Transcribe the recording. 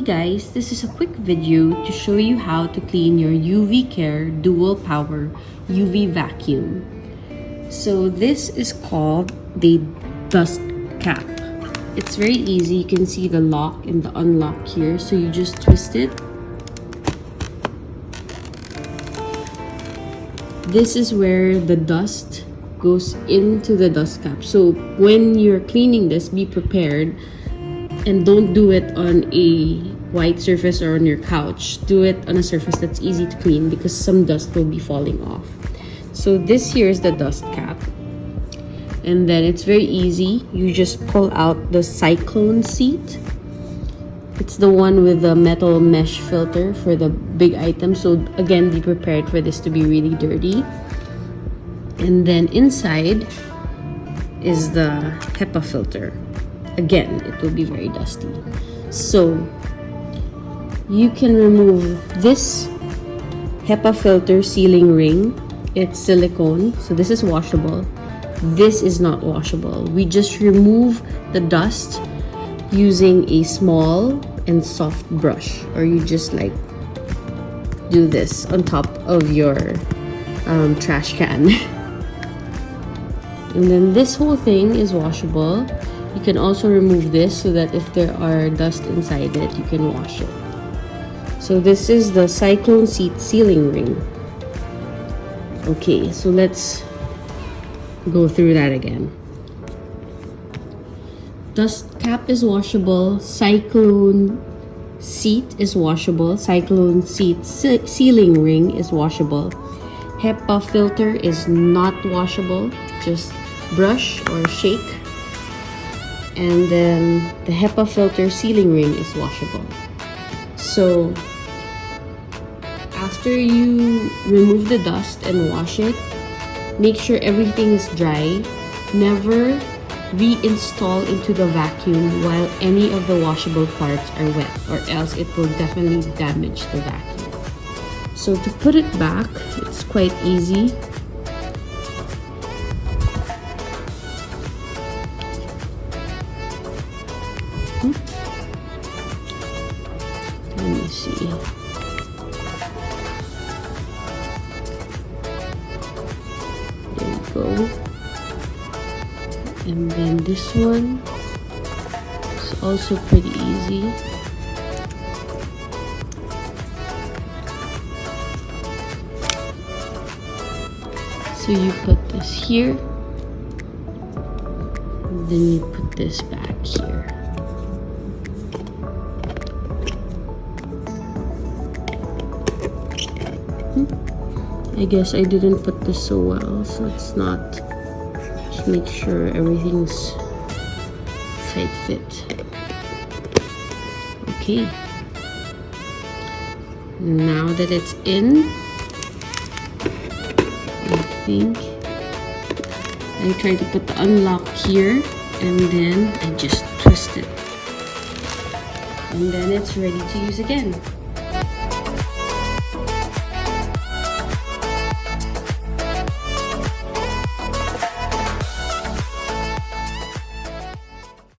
guys, this is a quick video to show you how to clean your UV Care Dual Power UV Vacuum. So this is called the dust cap. It's very easy. You can see the lock and the unlock here. So you just twist it. This is where the dust goes into the dust cap. So when you're cleaning this, be prepared. And don't do it on a white surface or on your couch. Do it on a surface that's easy to clean because some dust will be falling off. So this here is the dust cap. And then it's very easy. You just pull out the cyclone seat. It's the one with the metal mesh filter for the big items. So again, be prepared for this to be really dirty. And then inside is the HEPA filter. Again, it will be very dusty. So you can remove this HEPA filter sealing ring. It's silicone, so this is washable. This is not washable. We just remove the dust using a small and soft brush, or you just like do this on top of your trash can. And then this whole thing is washable. You can also remove this so that if there are dust inside it, you can wash it. So this is the cyclone seat sealing ring. Okay, so let's go through that again. Dust cap is washable. Cyclone seat is washable. Cyclone seat sealing ring is washable. HEPA filter is not washable. Just brush or shake. And then the HEPA filter sealing ring is washable. So after you remove the dust and wash it, make sure everything is dry. Never reinstall into the vacuum while any of the washable parts are wet, or else it will definitely damage the vacuum. So to put it back, it's quite easy. Let me see. There you go. And then this one is also pretty easy. So you put this here, and then you put this back here. I guess I didn't put this so well, so it's not. Just make sure everything's tight fit. Okay. Now that it's in, I think I try to put the unlock here, and then I just twist it. And then it's ready to use again.